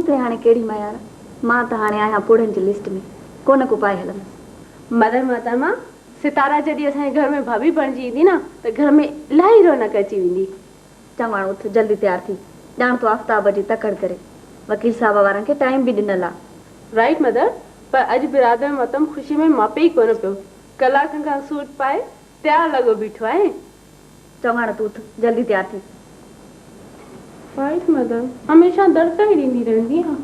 एतिरे हाणे केड़ी मां यार मां त हाणे आया पुड़न जी लिस्ट में कोन को पाए हलंदसि। मदर मोहतरमा सितारा जॾहिं असांजे घर में भाभी बणिजी ईंदी न त घर में इलाही रौनक अची वेंदी। चवां उथ जल्दी तैयार थी ॼाण तो आफ्ताब जी तकड़ करे वकील साहब वारनि खे टाइम भी ॾिनल आहे। राइट मदर, पर अॼु बिरादर मोहतम ख़ुशी में मापे ई कोन पियो, कलाकनि खां सूट पाए तैयार लॻो बीठो आहे। चवां तू उथ जल्दी तैयार थी। राइट मदर, हमेशा दड़का ही ॾींदी रहंदी आहे।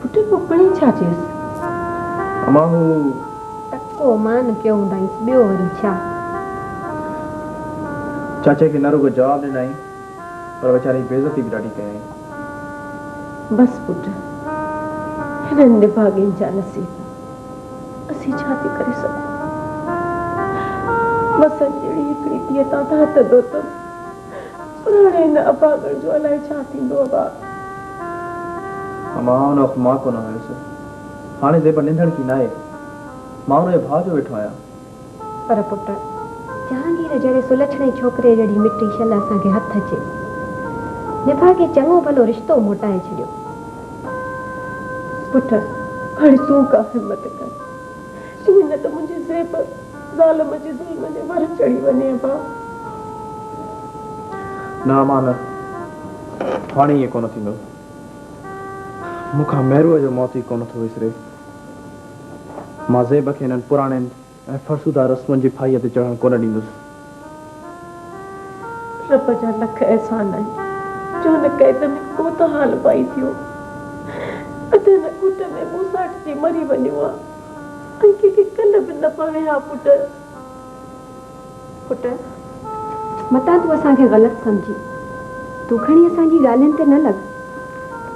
पुट पुपणी छा चयसि? अमा हू तको मान कयो हूंदाईंसि ॿियो वरी छा? चाचे खे न रुगो जवाब ॾिनई पर वीचारी बेइज्जती भी ॾाढी कयई। बस पुट हिननि निभागनि जा नसीब असीं छा थी करे सघूं? वसन जहिड़ी हिकिड़ी धीअ तां त हथ धोतमि पर हाणे हिन अभागण जो अलाए छा थींदो आहे। अमा हुन वक़्तु मां कोन हुयुसि, हाणे जेब निंढण की नाहे, मां हुनजे भाउ जो वेठो आहियां। पर पुट जहांगीर जहिड़े सुलछणे छोकिरे जहिड़ी मिठी शल असांखे हथ अचे, निभागे चङो भलो रिश्तो मोटाए छॾियो। पुट हाणे तूं का हिम्मत कर, ईअं न त मुंहिंजी ज़ेब ज़ालम जे ज़ुल्म जे वर चढ़ी वञे। न मां न, हाणे ईअं कोन थींदो। मूंखां महरूअ जो मौत ई कोन थो विसरे। मां ज़ेब खे हिननि पुराणनि ऐं फरसूदा रस्मनि जी फाईअ ते चढ़ण कोन ॾींदुसि। रब जा लख एहसान आहिनि जो हिन क़ैद में को त हाल पाई थियो, अधु हिन कुट में मूं साठिजी मरी वञो आहे ऐं कंहिंखे कल्ह बि न पवे हा। पुट मतां तूं असांखे ग़लति सम्झी, तूं खणी असांजी ॻाल्हियुनि ते न लॻ,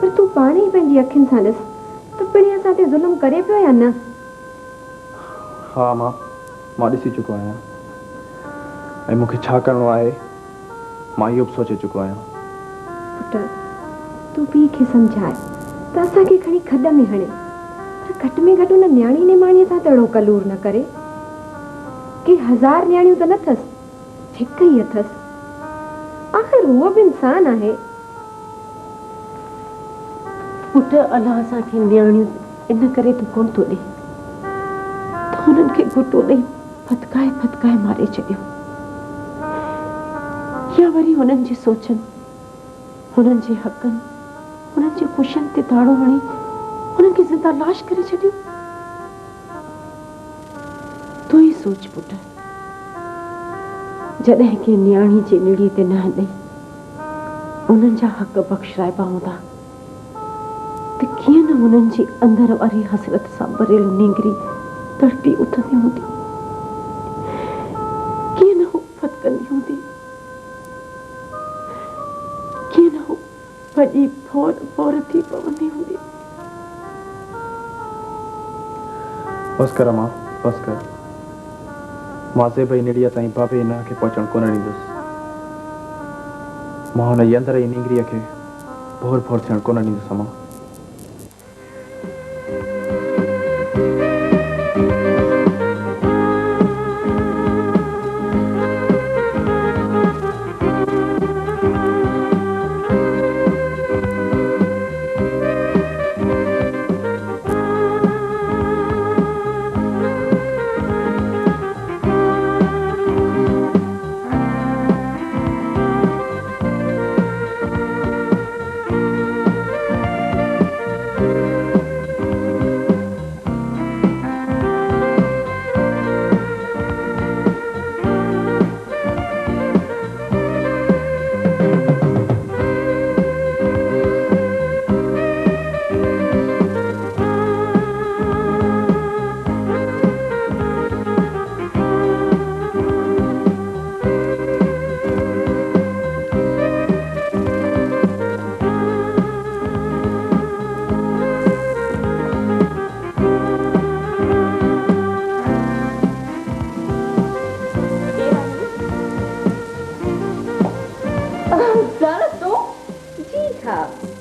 पर तूं पाण ई पंहिंजी अखियुनि सां ॾिस त पिणी असां ते ज़ुल्म करे पियो या न? हा मां ॾिसी चुको आहियां ऐं मूंखे छा करिणो आहे मां इहो बि सोचे चुको आहियां। पुट तूं पीउ खे सम्झाए त असांखे खणी खॾ में हणे, पर घटि में घटि हुन न्याणी निमाणीअ सां त अहिड़ो कलूर न करे। कि 1000 न्याणियूं त न अथसि, हिकु ई अथसि, आख़िर उहो बि इंसान आहे। पुट अलाह असांखे न्याणियूं इन करे तूं कोन थो ॾे त हुननि खे घुटो ॾेई फतकाए फतकाए मारे छॾियो, या वरी हुननि जी सोचनि, हुननि जे हक़नि, हुननि जी ख़ुशियुनि ते दाड़ो हणी हुननि खे ज़िंदा लाश करे छॾियो। तूं ई सोच पुट, जॾहिं के न्याणी जे निड़ीअ ते न ॾेई उन्हनि जा हक़ बख़्शाइबा हूंदा त कीअं न हुननि जी अंदर वारी हसरत सां भरियल नींगरी तड़पी उथंदी हूंदी, कीअं न हू फतकंदी हूंदी, कीअं न हू भॼी फोर थी पवंदी हूंदी। बस कर मां, बस कर। मां ज़ेब जी निड़ीअ ताईं भाभी हिन खे पहुचण कोन ॾींदुसि। मां हुन जी अंदर जी नींगरीअ खे भोर भोर थियण कोन ॾींदुसि। मां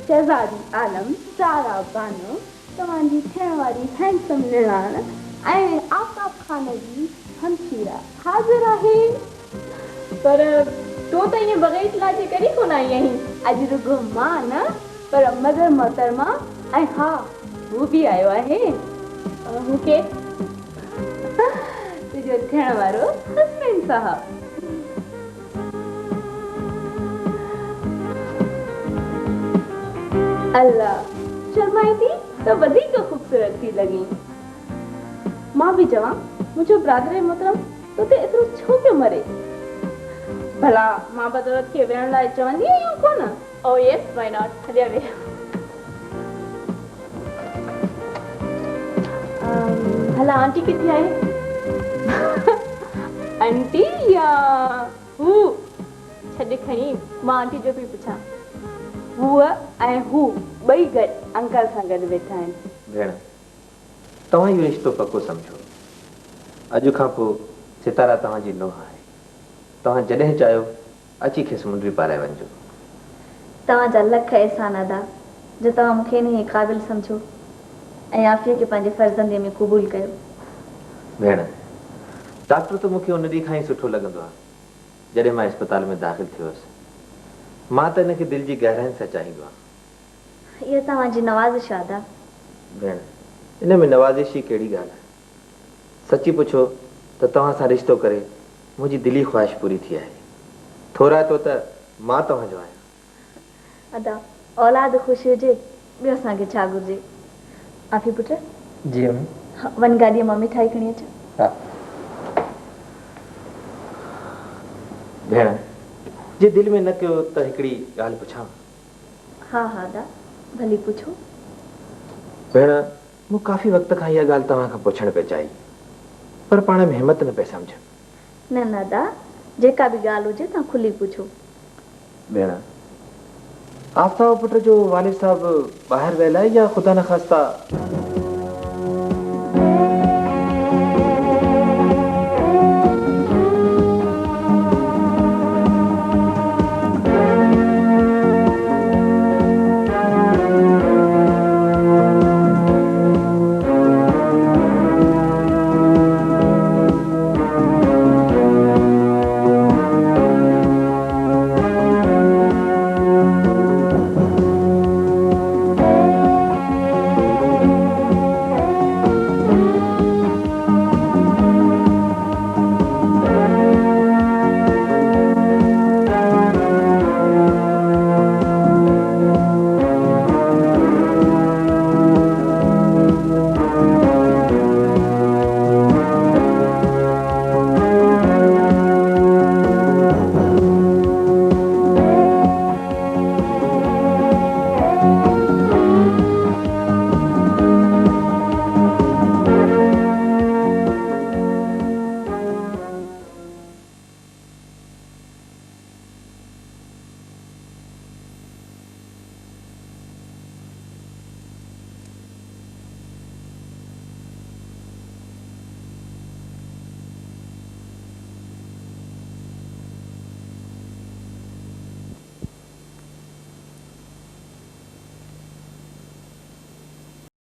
शहजादी आलम सारा बानो तव्हांजी थियण वारी हैंडसम निणान ऐं आफ्ताब खान जी हमशीरा हाज़िर आहे। पर तू तो ये बगैर इतलाह जे करी कोन आई आहीं अज रुगो मां न पर मदर मोहतरमा ऐं हा वो भी आयो आहे मूंखे तुंहिंजो थियण वारो हस्बैंड साहब अल्लाह शर्माई थी तो वधीक खूबसूरत थी लगी मां भी चवां मुझो ब्रादर मोहतरम तो ते एतिरो छो पियो मरे भला मां बदौलत के वेण लाइ चवंदी आहियां कोन ओ यस व्हाई नॉट हलिया वे भला आंटी किथे आहे आंटी या हू छॾ खणी मां आंटी जो बि पुछां हूअ ऐं हू ॿई गॾु अंकल सां गॾु वेठा आहिनि भेण तव्हां इहो रिश्तो पको सम्झो अॼु खां पोइ सितारा तव्हांजी नुंहुं आहे तव्हां जॾहिं चाहियो अची खेसि मुंडी पाराए वञिजो तव्हांजा लख एहसान अदा जो तव्हां मूंखे इन क़ाबिल सम्झो ऐं आफ़िया खे पंहिंजे फर्ज़ंदीअ में क़बूल कयो भेण डॉक्टर त मूंखे उन ॾींहुं खां ई सुठो लॻंदो आहे जॾहिं मां अस्पताल में दाख़िल थियो हुयुसि मां त हिनखे दिलि जी गहराइनि सां चाहींदो आहियां इहा तव्हांजी नवाज़िश अदा भेण इन में नवाज़िश जी कहिड़ी ॻाल्हि आहे सची पुछो त तव्हां सां रिश्तो करे मुंहिंजी दिली ख़्वाहिश पूरी थी आहे थोरा तो त मां तव्हांजो आहियां अदा औलाद ख़ुशि हुजे ॿियो असांखे छा घुरिजे आफ़ी पुट जी वञ गाॾीअ मां मिठाई खणी अचो हा भेण जे दिलि में न कयो त हिकिड़ी ॻाल्हि पुछां हा हा अदा भली पुछो भेण मूं काफ़ी वक़्त खां इहा ॻाल्हि तव्हां खां पुछण पे चाहिए पर पाण में हिमत न पे सम्झ न न अदा जेका बि ॻाल्हि हुजे तव्हां खुली पुछो भेण आफ्ताब पुट जो वालिद साहब ॿाहिरि वियल आहे या ख़ुदा न ख़ास्ता